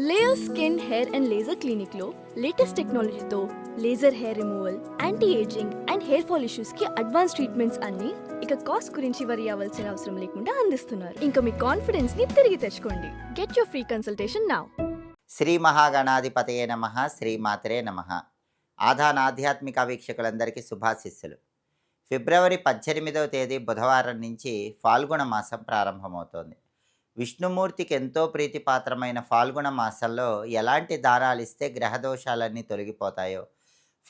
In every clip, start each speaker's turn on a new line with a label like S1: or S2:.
S1: Layer skin hair and laser clinic లో latest టెక్నాలజీతో laser hair removal, anti ageing and hair fall issues కి advance treatments అన్ని ఇక cost గురించి వరి అవ్వాల్సిన అవసరం లేకుండా అందిస్తున్నారు. ఇంకా మీ కాన్ఫిడెన్స్ ని తిరిగి తెచ్చుకోండి. Get your free consultation now.
S2: Shri మహాగణాధిపతయే నమ. శ్రీమాతరే నమ. ఆధ్యాత్మిక వీక్షకులందరికీ శుభాశిస్సులు. ఫిబ్రవరి 18వ తేదీ బుధవారం నుంచి ఫాల్గుణ మాసం ప్రారంభమవుతోంది. విష్ణుమూర్తికి ఎంతో ప్రీతిపాత్రమైన ఫాల్గుణ మాసంలో ఎలాంటి దానాలు ఇస్తే గ్రహదోషాలన్నీ తొలగిపోతాయో,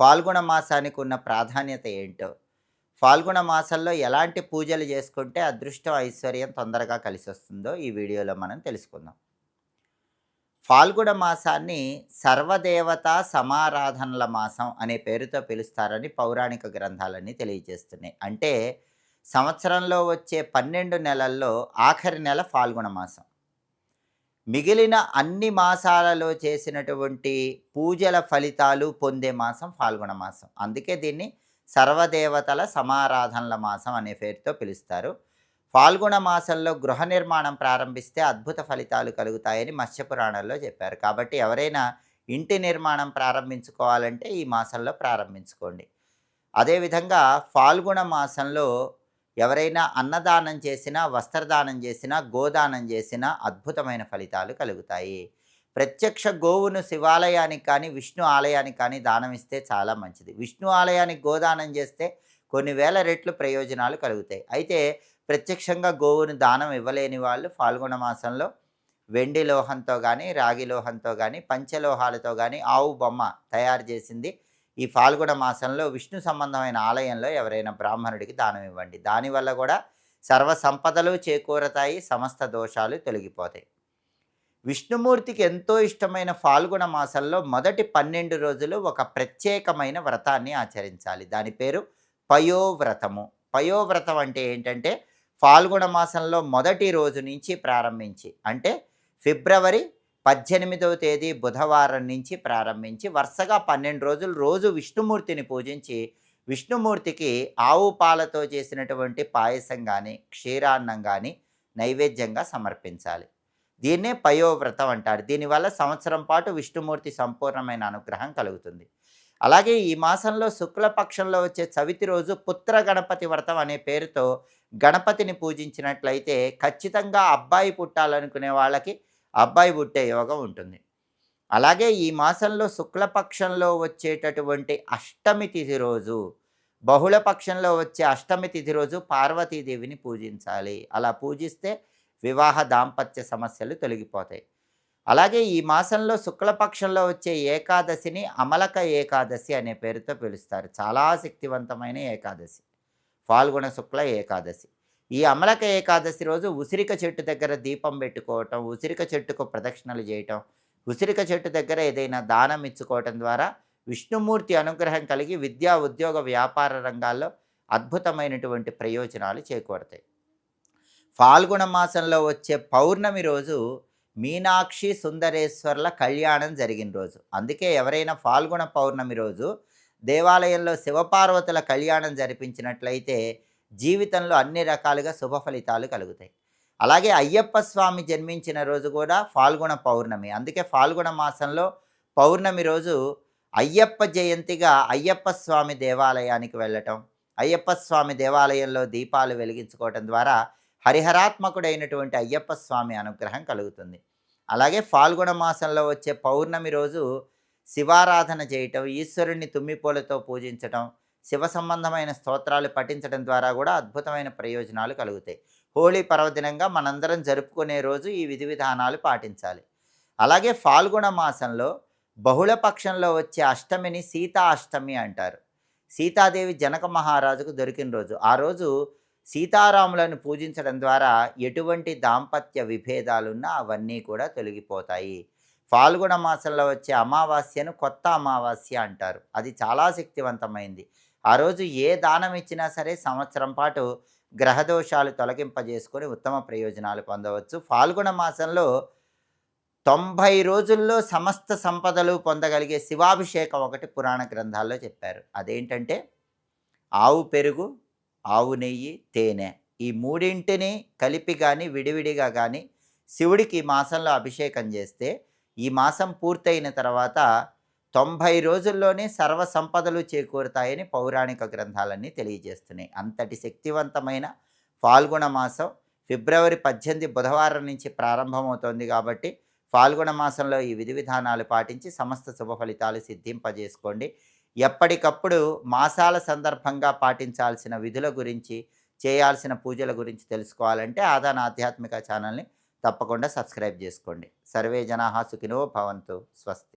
S2: ఫాల్గుణ మాసానికి ఉన్న ప్రాధాన్యత ఏంటో, ఫాల్గుణ మాసంలో ఎలాంటి పూజలు చేసుకుంటే అదృష్టం ఐశ్వర్యం తొందరగా కలిసి వస్తుందో ఈ వీడియోలో మనం తెలుసుకుందాం. ఫాల్గుణ మాసాన్ని సర్వదేవతా సమారాధనల మాసం అనే పేరుతో పిలుస్తారని పౌరాణిక గ్రంథాలన్నీ తెలియజేస్తున్నాయి. అంటే సంవత్సరంలో వచ్చే 12 నెలల్లో ఆఖరి నెల ఫాల్గుణ మాసం. మిగిలిన అన్ని మాసాలలో చేసినటువంటి పూజల ఫలితాలు పొందే మాసం ఫాల్గుణ మాసం. అందుకే దీన్ని సర్వదేవతల సమారాధనల మాసం అనే పేరుతో పిలుస్తారు. ఫాల్గుణ మాసంలో గృహ నిర్మాణం ప్రారంభిస్తే అద్భుత ఫలితాలు కలుగుతాయని మత్స్యపురాణంలో చెప్పారు. కాబట్టి ఎవరైనా ఇంటి నిర్మాణం ప్రారంభించుకోవాలంటే ఈ మాసంలో ప్రారంభించుకోండి. అదేవిధంగా ఫాల్గుణ మాసంలో ఎవరైనా అన్నదానం చేసినా, వస్త్రదానం చేసినా, గోదానం చేసినా అద్భుతమైన ఫలితాలు కలుగుతాయి. ప్రత్యక్ష గోవును శివాలయానికి కానీ, విష్ణు ఆలయానికి కానీ దానం ఇస్తే చాలా మంచిది. విష్ణు ఆలయానికి గోదానం చేస్తే కొన్ని వేల రెట్లు ప్రయోజనాలు కలుగుతాయి. అయితే ప్రత్యక్షంగా గోవును దానం ఇవ్వలేని వాళ్ళు ఫాల్గుణ మాసంలో వెండి లోహంతో కానీ, రాగి లోహంతో కానీ, పంచలోహాలతో కానీ ఆవు బొమ్మ తయారు చేసింది ఈ ఫాల్గుణ మాసంలో విష్ణు సంబంధమైన ఆలయంలో ఎవరైనా బ్రాహ్మణుడికి దానం ఇవ్వండి. దానివల్ల కూడా సర్వ సంపదలు చేకూరతాయి, సమస్త దోషాలు తొలగిపోతాయి. విష్ణుమూర్తికి ఎంతో ఇష్టమైన ఫాల్గుణ మాసంలో మొదటి 12 రోజులు ఒక ప్రత్యేకమైన వ్రతాన్ని ఆచరించాలి. దాని పేరు పయోవ్రతము. పయోవ్రతం అంటే ఏంటంటే ఫాల్గుణ మాసంలో మొదటి రోజు నుంచి ప్రారంభించి, అంటే ఫిబ్రవరి 18వ తేదీ బుధవారం నుంచి ప్రారంభించి వరుసగా 12 రోజులు రోజు విష్ణుమూర్తిని పూజించి, విష్ణుమూర్తికి ఆవు పాలతో చేసినటువంటి పాయసం కానీ, క్షీరాన్నం కానీ నైవేద్యంగా సమర్పించాలి. దీన్నే పయోవ్రతం అంటారు. దీనివల్ల సంవత్సరం పాటు విష్ణుమూర్తి సంపూర్ణమైన అనుగ్రహం కలుగుతుంది. అలాగే ఈ మాసంలో శుక్లపక్షంలో వచ్చే చవితి రోజు పుత్ర గణపతి వ్రతం అనే పేరుతో గణపతిని పూజించినట్లయితే ఖచ్చితంగా అబ్బాయి పుట్టాలనుకునే వాళ్ళకి అబ్బాయి పుట్టే యోగం ఉంటుంది. అలాగే ఈ మాసంలో శుక్లపక్షంలో వచ్చేటటువంటి అష్టమి తిథి రోజు, బహుళ పక్షంలో వచ్చే అష్టమి తిథి రోజు పార్వతీదేవిని పూజించాలి. అలా పూజిస్తే వివాహ దాంపత్య సమస్యలు తొలగిపోతాయి. అలాగే ఈ మాసంలో శుక్లపక్షంలో వచ్చే ఏకాదశిని అమలక ఏకాదశి అనే పేరుతో పిలుస్తారు. చాలా శక్తివంతమైన ఏకాదశి ఫాల్గుణ శుక్ల ఏకాదశి. ఈ అమలక ఏకాదశి రోజు ఉసిరిక చెట్టు దగ్గర దీపం పెట్టుకోవటం, ఉసిరిక చెట్టుకు ప్రదక్షిణలు చేయటం, ఉసిరిక చెట్టు దగ్గర ఏదైనా దానం ఇచ్చుకోవటం ద్వారా విష్ణుమూర్తి అనుగ్రహం కలిగి విద్యా, ఉద్యోగ, వ్యాపార రంగాల్లో అద్భుతమైనటువంటి ప్రయోజనాలు చేకూరతాయి. ఫాల్గుణ మాసంలో వచ్చే పౌర్ణమి రోజు మీనాక్షి సుందరేశ్వర్ల కళ్యాణం జరిగిన రోజు. అందుకే ఎవరైనా ఫాల్గుణ పౌర్ణమి రోజు దేవాలయంలో శివపార్వతుల కళ్యాణం జరిపించినట్లయితే జీవితంలో అన్ని రకాలుగా శుభ ఫలితాలు కలుగుతాయి. అలాగే అయ్యప్ప స్వామి జన్మించిన రోజు కూడా ఫాల్గుణ పౌర్ణమి. అందుకే ఫాల్గుణ మాసంలో పౌర్ణమి రోజు అయ్యప్ప జయంతిగా అయ్యప్ప స్వామి దేవాలయానికి వెళ్ళటం, అయ్యప్ప స్వామి దేవాలయంలో దీపాలు వెలిగించుకోవటం ద్వారా హరిహరాత్మకుడైనటువంటి అయ్యప్ప స్వామి అనుగ్రహం కలుగుతుంది. అలాగే ఫాల్గుణ మాసంలో వచ్చే పౌర్ణమి రోజు శివారాధన చేయటం, ఈశ్వరుణ్ణి తుమ్మిపూలతో పూజించటం, శివ సంబంధమైన స్తోత్రాలు పఠించడం ద్వారా కూడా అద్భుతమైన ప్రయోజనాలు కలుగుతాయి. హోళీ పర్వదినంగా మనందరం జరుపుకునే రోజు ఈ విధి విధానాలు పాటించాలి. అలాగే ఫాల్గుణ మాసంలో బహుళ పక్షంలో వచ్చే అష్టమిని సీతా అష్టమి అంటారు. సీతాదేవి జనక మహారాజుకు దొరికిన రోజు. ఆ రోజు సీతారాములను పూజించడం ద్వారా ఎటువంటి దాంపత్య విభేదాలున్నా అవన్నీ కూడా తొలగిపోతాయి. ఫాల్గుణ మాసంలో వచ్చే అమావాస్యను కొత్త అమావాస్య అంటారు. అది చాలా శక్తివంతమైంది. ఆ రోజు ఏ దానం ఇచ్చినా సరే సంవత్సరం పాటు గ్రహదోషాలు తొలగింపజేసుకొని ఉత్తమ ప్రయోజనాలు పొందవచ్చు. ఫాల్గుణ మాసంలో 90 రోజుల్లో సమస్త సంపదలు పొందగలిగే శివాభిషేకం ఒకటి పురాణ గ్రంథాల్లో చెప్పారు. అదేంటంటే ఆవు పెరుగు, ఆవు నెయ్యి, తేనె, ఈ మూడింటిని కలిపి కానీ విడివిడిగా కానీ శివుడికి ఈ మాసంలో అభిషేకం చేస్తే ఈ మాసం పూర్తయిన తర్వాత 90 రోజుల్లోనే సర్వ సంపదలు చేకూరుతాయని పౌరాణిక గ్రంథాలన్నీ తెలియజేస్తున్నాయి. అంతటి శక్తివంతమైన ఫాల్గుణ మాసం ఫిబ్రవరి 18 బుధవారం నుంచి ప్రారంభమవుతోంది కాబట్టి ఫాల్గుణ మాసంలో ఈ విధి విధానాలు పాటించి సమస్త శుభ ఫలితాలు సిద్ధింపజేసుకోండి. ఎప్పటికప్పుడు మాసాల సందర్భంగా పాటించాల్సిన విధుల గురించి, చేయాల్సిన పూజల గురించి తెలుసుకోవాలంటే ఆదాన్ ఆధ్యాత్మిక ఛానల్ని తప్పకుండా సబ్స్క్రైబ్ చేసుకోండి. సర్వే జనాః సుఖినో భవంతు. స్వస్తి.